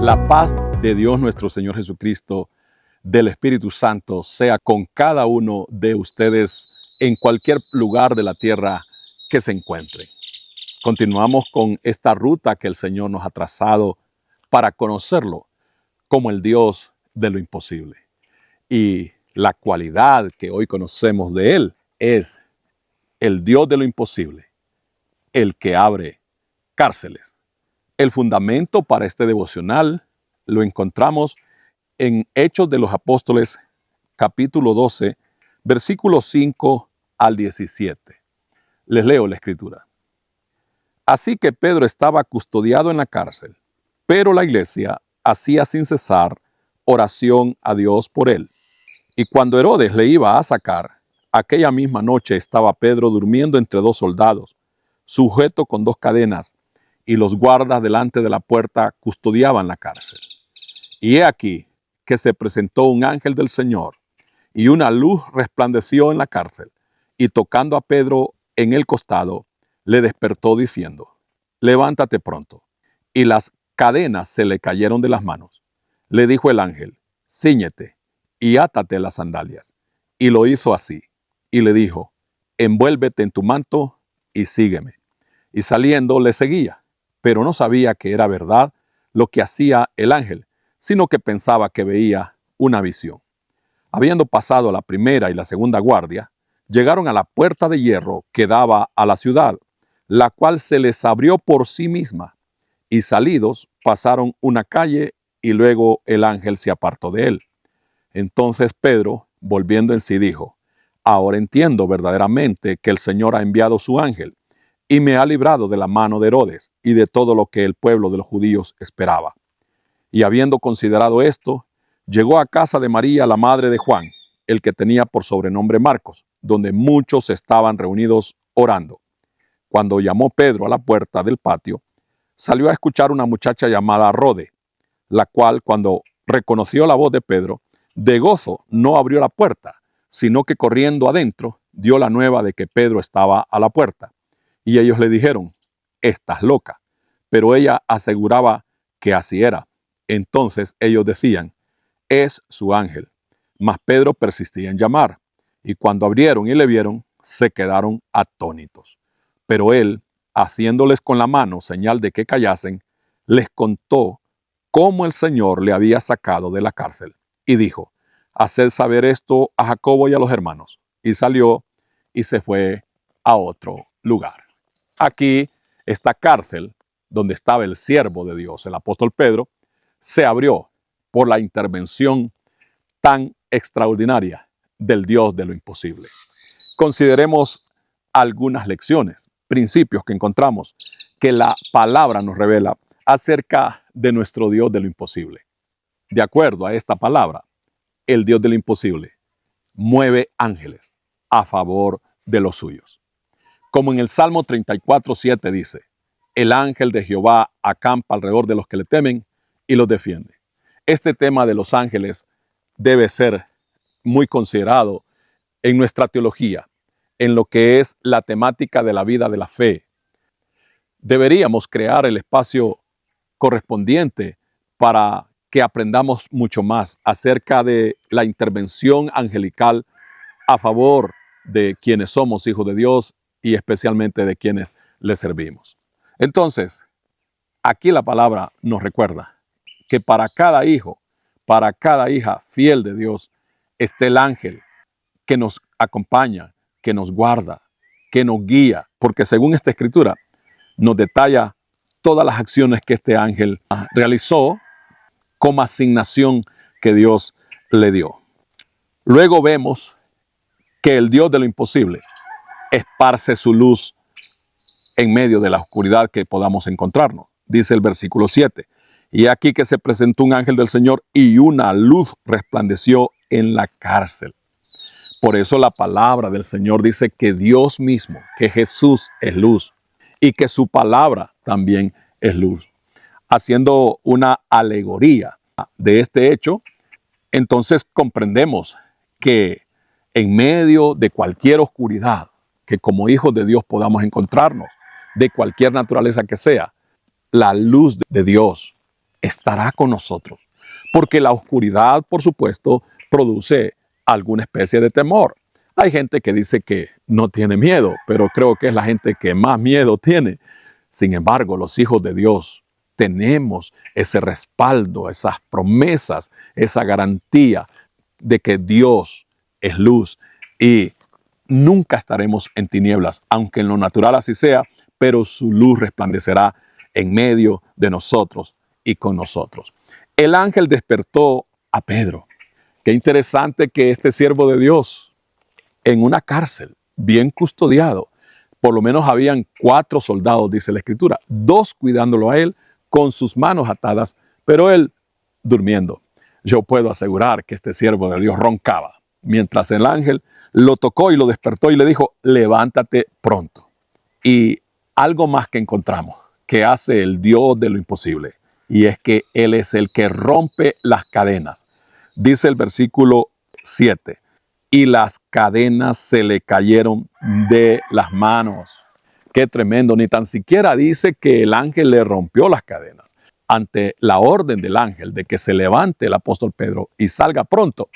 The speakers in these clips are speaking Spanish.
La paz de Dios nuestro Señor Jesucristo, del Espíritu Santo, sea con cada uno de ustedes en cualquier lugar de la tierra que se encuentren. Continuamos con esta ruta que el Señor nos ha trazado para conocerlo como el Dios de lo imposible. Y la cualidad que hoy conocemos de Él es el Dios de lo imposible, el que abre cárceles. El fundamento para este devocional lo encontramos en Hechos de los Apóstoles, capítulo 12, versículos 5 al 17. Les leo la escritura. Así que Pedro estaba custodiado en la cárcel, pero la iglesia hacía sin cesar oración a Dios por él. Y cuando Herodes le iba a sacar, aquella misma noche estaba Pedro durmiendo entre dos soldados, sujeto con dos cadenas, y los guardas delante de la puerta custodiaban la cárcel. Y he aquí que se presentó un ángel del Señor, y una luz resplandeció en la cárcel, y tocando a Pedro en el costado, le despertó diciendo, levántate pronto. Y las cadenas se le cayeron de las manos. Le dijo el ángel, cíñete y átate las sandalias. Y lo hizo así. Y le dijo, envuélvete en tu manto y sígueme. Y saliendo le seguía, pero no sabía que era verdad lo que hacía el ángel, sino que pensaba que veía una visión. Habiendo pasado la primera y la segunda guardia, llegaron a la puerta de hierro que daba a la ciudad, la cual se les abrió por sí misma, y salidos pasaron una calle y luego el ángel se apartó de él. Entonces Pedro, volviendo en sí, dijo, ahora entiendo verdaderamente que el Señor ha enviado su ángel y me ha librado de la mano de Herodes y de todo lo que el pueblo de los judíos esperaba. Y habiendo considerado esto, llegó a casa de María, la madre de Juan, el que tenía por sobrenombre Marcos, donde muchos estaban reunidos orando. Cuando llamó Pedro a la puerta del patio, salió a escuchar una muchacha llamada Rode, la cual, cuando reconoció la voz de Pedro, de gozo no abrió la puerta, sino que corriendo adentro dio la nueva de que Pedro estaba a la puerta. Y ellos le dijeron, estás loca. Pero ella aseguraba que así era. Entonces ellos decían, es su ángel. Mas Pedro persistía en llamar. Y cuando abrieron y le vieron, se quedaron atónitos. Pero él, haciéndoles con la mano señal de que callasen, les contó cómo el Señor le había sacado de la cárcel. Y dijo, haced saber esto a Jacobo y a los hermanos. Y salió y se fue a otro lugar. Aquí, esta cárcel, donde estaba el siervo de Dios, el apóstol Pedro, se abrió por la intervención tan extraordinaria del Dios de lo imposible. Consideremos algunas lecciones, principios que encontramos que la palabra nos revela acerca de nuestro Dios de lo imposible. De acuerdo a esta palabra, el Dios de lo imposible mueve ángeles a favor de los suyos. Como en el Salmo 34:7 dice, el ángel de Jehová acampa alrededor de los que le temen y los defiende. Este tema de los ángeles debe ser muy considerado en nuestra teología, en lo que es la temática de la vida de la fe. Deberíamos crear el espacio correspondiente para que aprendamos mucho más acerca de la intervención angelical a favor de quienes somos hijos de Dios y especialmente de quienes le servimos. Entonces, aquí la palabra nos recuerda que para cada hijo, para cada hija fiel de Dios, está el ángel que nos acompaña, que nos guarda, que nos guía, porque según esta escritura nos detalla todas las acciones que este ángel realizó como asignación que Dios le dio. Luego vemos que el Dios de lo imposible esparce su luz en medio de la oscuridad que podamos encontrarnos. Dice el versículo 7. Y aquí que se presentó un ángel del Señor y una luz resplandeció en la cárcel. Por eso la palabra del Señor dice que Dios mismo, que Jesús es luz y que su palabra también es luz. Haciendo una alegoría de este hecho, entonces comprendemos que en medio de cualquier oscuridad que como hijos de Dios podamos encontrarnos, de cualquier naturaleza que sea, la luz de Dios estará con nosotros. Porque la oscuridad, por supuesto, produce alguna especie de temor. Hay gente que dice que no tiene miedo, pero creo que es la gente que más miedo tiene. Sin embargo, los hijos de Dios tenemos ese respaldo, esas promesas, esa garantía de que Dios es luz y nunca estaremos en tinieblas, aunque en lo natural así sea, pero su luz resplandecerá en medio de nosotros y con nosotros. El ángel despertó a Pedro. Qué interesante que este siervo de Dios, en una cárcel, bien custodiado, por lo menos habían 4 soldados, dice la Escritura, 2 cuidándolo a él con sus manos atadas, pero él durmiendo. Yo puedo asegurar que este siervo de Dios roncaba, mientras el ángel lo tocó y lo despertó y le dijo, levántate pronto. Y algo más que encontramos, que hace el Dios de lo imposible, y es que Él es el que rompe las cadenas. Dice el versículo 7, y las cadenas se le cayeron de las manos. Qué tremendo, ni tan siquiera dice que el ángel le rompió las cadenas. Ante la orden del ángel de que se levante el apóstol Pedro y salga pronto,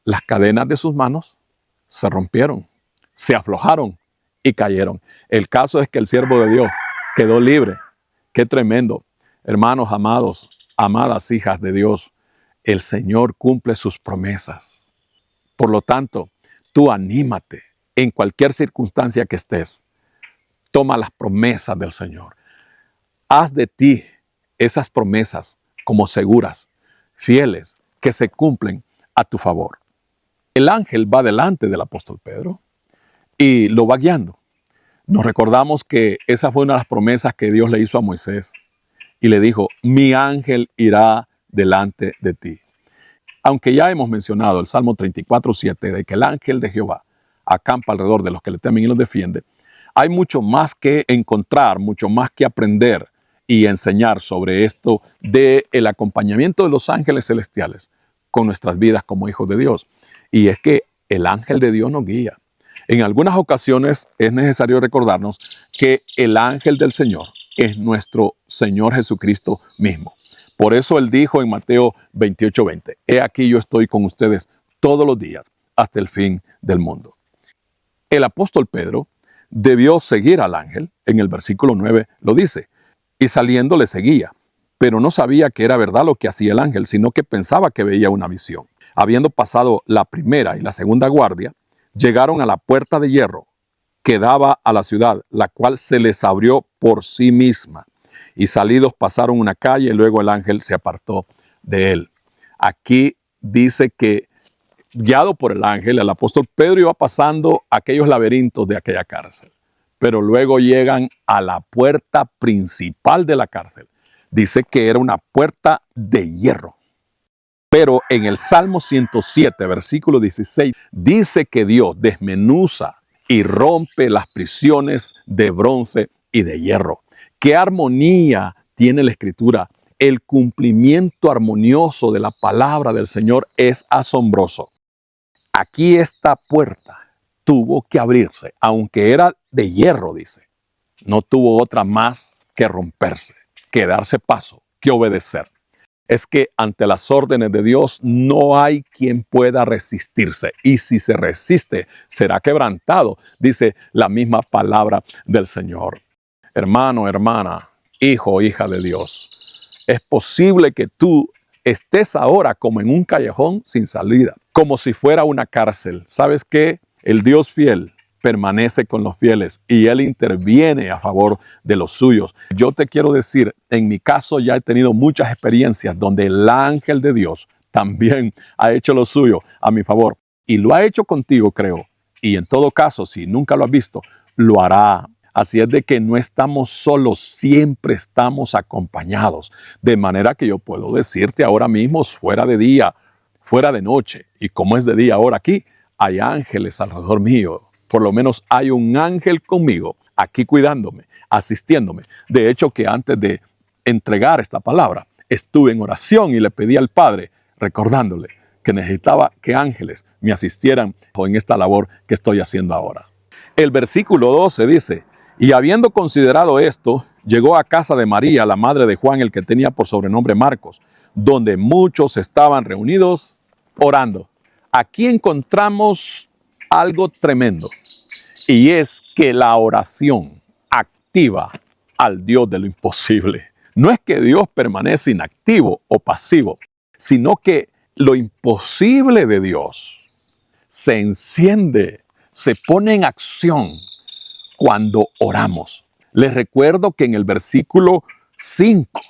las cadenas de sus manos se rompieron, se aflojaron y cayeron. El caso es que el siervo de Dios quedó libre. Qué tremendo. Hermanos amados, amadas hijas de Dios, el Señor cumple sus promesas. Por lo tanto, tú anímate en cualquier circunstancia que estés. Toma las promesas del Señor. Haz de ti esas promesas como seguras, fieles, que se cumplen a tu favor. El ángel va delante del apóstol Pedro y lo va guiando. Nos recordamos que esa fue una de las promesas que Dios le hizo a Moisés y le dijo, mi ángel irá delante de ti. Aunque ya hemos mencionado el Salmo 34:7 de que el ángel de Jehová acampa alrededor de los que le temen y los defiende, hay mucho más que encontrar, mucho más que aprender y enseñar sobre esto del acompañamiento de los ángeles celestiales con nuestras vidas como hijos de Dios. Y es que el ángel de Dios nos guía. En algunas ocasiones es necesario recordarnos que el ángel del Señor es nuestro Señor Jesucristo mismo. Por eso Él dijo en Mateo 28:20, he aquí yo estoy con ustedes todos los días hasta el fin del mundo. El apóstol Pedro debió seguir al ángel. En el versículo 9 lo dice, y saliendo le seguía, pero no sabía que era verdad lo que hacía el ángel, sino que pensaba que veía una visión. Habiendo pasado la primera y la segunda guardia, llegaron a la puerta de hierro que daba a la ciudad, la cual se les abrió por sí misma. Y salidos pasaron una calle y luego el ángel se apartó de él. Aquí dice que, guiado por el ángel, el apóstol Pedro iba pasando aquellos laberintos de aquella cárcel. Pero luego llegan a la puerta principal de la cárcel. Dice que era una puerta de hierro. Pero en el Salmo 107, versículo 16, dice que Dios desmenuza y rompe las prisiones de bronce y de hierro. ¿Qué armonía tiene la Escritura? El cumplimiento armonioso de la palabra del Señor es asombroso. Aquí esta puerta tuvo que abrirse, aunque era de hierro, dice. No tuvo otra más que romperse, que darse paso, que obedecer. Es que ante las órdenes de Dios no hay quien pueda resistirse. Y si se resiste, será quebrantado, dice la misma palabra del Señor. Hermano, hermana, hijo, hija de Dios, es posible que tú estés ahora como en un callejón sin salida, como si fuera una cárcel. ¿Sabes qué? El Dios fiel permanece con los fieles y Él interviene a favor de los suyos. Yo te quiero decir, en mi caso ya he tenido muchas experiencias donde el ángel de Dios también ha hecho lo suyo a mi favor. Y lo ha hecho contigo, creo. Y en todo caso, si nunca lo has visto, lo hará. Así es de que no estamos solos, siempre estamos acompañados. De manera que yo puedo decirte ahora mismo, fuera de día, fuera de noche, y como es de día ahora aquí, hay ángeles alrededor mío. Por lo menos hay un ángel conmigo, aquí cuidándome, asistiéndome. De hecho, que antes de entregar esta palabra, estuve en oración y le pedí al Padre, recordándole que necesitaba que ángeles me asistieran en esta labor que estoy haciendo ahora. El versículo 12 dice, y habiendo considerado esto, llegó a casa de María, la madre de Juan, el que tenía por sobrenombre Marcos, donde muchos estaban reunidos orando. Aquí encontramos algo tremendo, y es que la oración activa al Dios de lo imposible. No es que Dios permanece inactivo o pasivo, sino que lo imposible de Dios se enciende, se pone en acción cuando oramos. Les recuerdo que en el versículo 5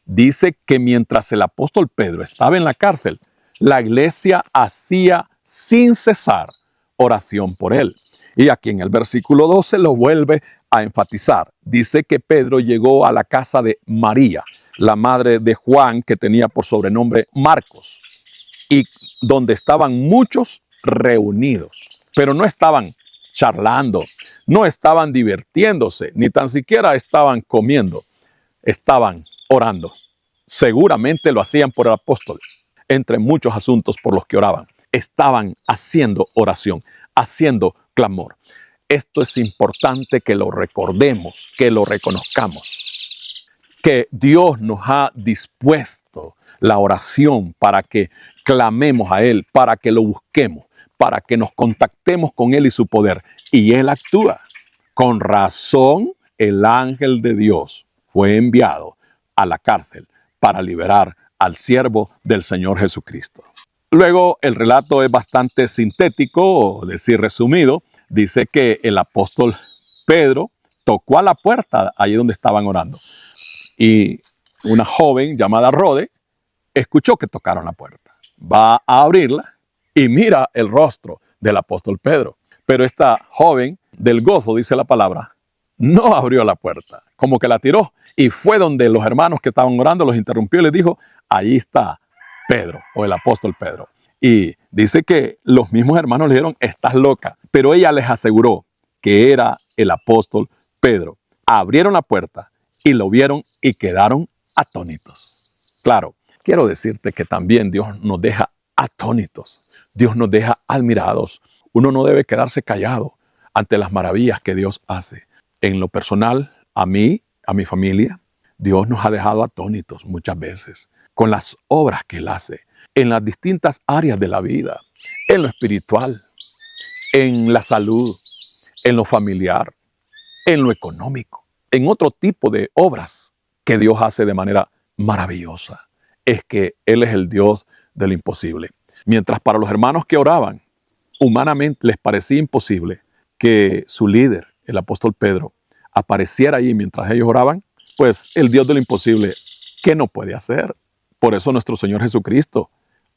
dice que mientras el apóstol Pedro estaba en la cárcel, la iglesia hacía sin cesar oración por él. Y aquí en el versículo 12 lo vuelve a enfatizar. Dice que Pedro llegó a la casa de María, la madre de Juan, que tenía por sobrenombre Marcos, y donde estaban muchos reunidos, pero no estaban charlando, no estaban divirtiéndose, ni tan siquiera estaban comiendo, estaban orando. Seguramente lo hacían por el apóstol, entre muchos asuntos por los que oraban. Estaban haciendo oración, haciendo clamor. Esto es importante que lo recordemos, que lo reconozcamos, que Dios nos ha dispuesto la oración para que clamemos a Él, para que lo busquemos, para que nos contactemos con Él y su poder. Y Él actúa. Con razón, el ángel de Dios fue enviado a la cárcel para liberar al siervo del Señor Jesucristo. Luego, el relato es bastante sintético, o decir resumido. Dice que el apóstol Pedro tocó a la puerta allí donde estaban orando. Y una joven llamada Rode escuchó que tocaron la puerta. Va a abrirla y mira el rostro del apóstol Pedro. Pero esta joven del gozo, dice la palabra, no abrió la puerta, como que la tiró. Y fue donde los hermanos que estaban orando los interrumpió y les dijo, allí está Pedro, o el apóstol Pedro. Y dice que los mismos hermanos le dijeron, estás loca. Pero ella les aseguró que era el apóstol Pedro. Abrieron la puerta y lo vieron y quedaron atónitos. Claro, quiero decirte que también Dios nos deja atónitos. Dios nos deja admirados. Uno no debe quedarse callado ante las maravillas que Dios hace. En lo personal, a mí, a mi familia, Dios nos ha dejado atónitos muchas veces con las obras que Él hace en las distintas áreas de la vida, en lo espiritual, en la salud, en lo familiar, en lo económico, en otro tipo de obras que Dios hace de manera maravillosa. Es que Él es el Dios de lo imposible. Mientras para los hermanos que oraban, humanamente les parecía imposible que su líder, el apóstol Pedro, apareciera allí mientras ellos oraban, pues el Dios de lo imposible, ¿qué no puede hacer? Por eso nuestro Señor Jesucristo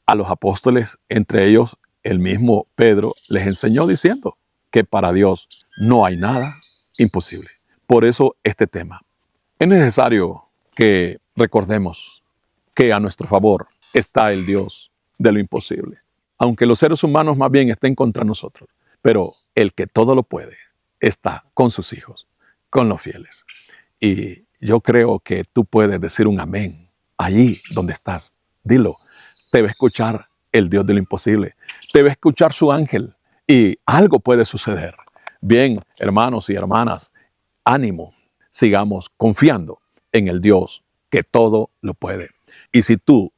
a los apóstoles, entre ellos el mismo Pedro, les enseñó diciendo que para Dios no hay nada imposible. Por eso este tema. Es necesario que recordemos que a nuestro favor está el Dios de lo imposible. Aunque los seres humanos más bien estén contra nosotros, pero el que todo lo puede está con sus hijos, con los fieles. Y yo creo que tú puedes decir un amén allí donde estás. Dilo. Te va a escuchar el Dios de lo imposible. Te va a escuchar su ángel y algo puede suceder. Bien, hermanos y hermanas, ánimo. Sigamos confiando en el Dios que todo lo puede. Y si tú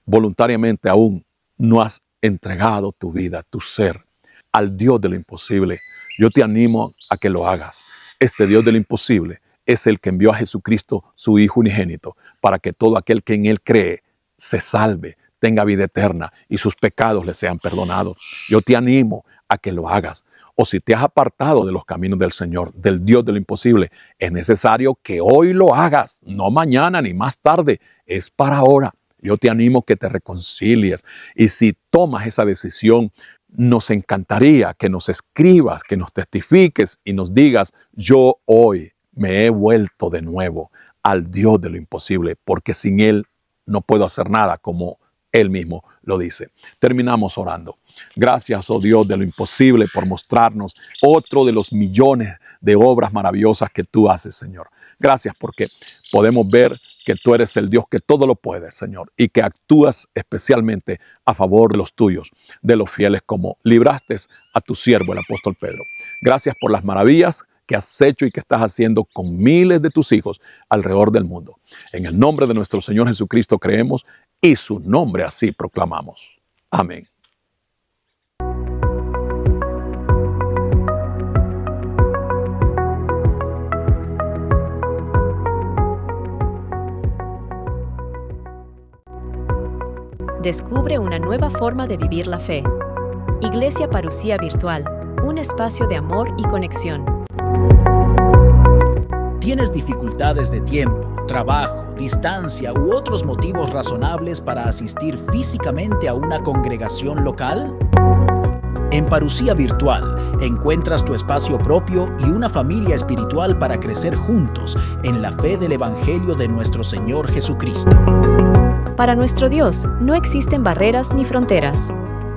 voluntariamente aún no has entregado tu vida, tu ser, al Dios de lo imposible, yo te animo a que lo hagas. Este Dios de lo imposible es el que envió a Jesucristo, su Hijo unigénito, para que todo aquel que en Él cree se salve, tenga vida eterna y sus pecados le sean perdonados. Yo te animo a que lo hagas. O si te has apartado de los caminos del Señor, del Dios de lo imposible, es necesario que hoy lo hagas, no mañana ni más tarde, es para ahora. Yo te animo que te reconcilies y si tomas esa decisión, nos encantaría que nos escribas, que nos testifiques y nos digas, yo hoy me he vuelto de nuevo al Dios de lo imposible, porque sin Él no puedo hacer nada, como Él mismo lo dice. Terminamos orando. Gracias, oh Dios de lo imposible, por mostrarnos otro de los millones de obras maravillosas que tú haces, Señor. Gracias porque podemos ver que tú eres el Dios que todo lo puede, Señor, y que actúas especialmente a favor de los tuyos, de los fieles, como libraste a tu siervo, el apóstol Pedro. Gracias por las maravillas que has hecho y que estás haciendo con miles de tus hijos alrededor del mundo. En el nombre de nuestro Señor Jesucristo creemos y su nombre así proclamamos. Amén. Descubre una nueva forma de vivir la fe. Iglesia Parucía Virtual, un espacio de amor y conexión. ¿Tienes dificultades de tiempo, trabajo, distancia u otros motivos razonables para asistir físicamente a una congregación local? En Parucía Virtual encuentras tu espacio propio y una familia espiritual para crecer juntos en la fe del Evangelio de nuestro Señor Jesucristo. Para nuestro Dios no existen barreras ni fronteras.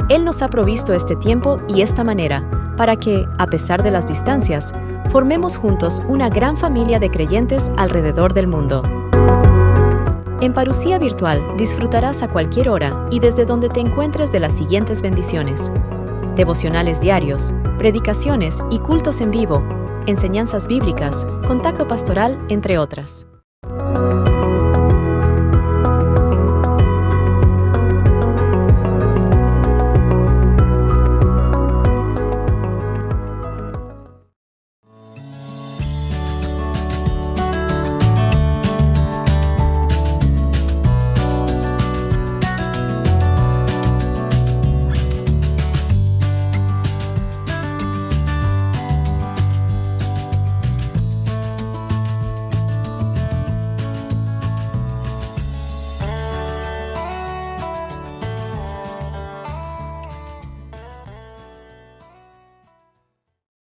Él nos ha provisto este tiempo y esta manera para que, a pesar de las distancias, formemos juntos una gran familia de creyentes alrededor del mundo. En Parucía Virtual disfrutarás a cualquier hora y desde donde te encuentres de las siguientes bendiciones: devocionales diarios, predicaciones y cultos en vivo, enseñanzas bíblicas, contacto pastoral, entre otras.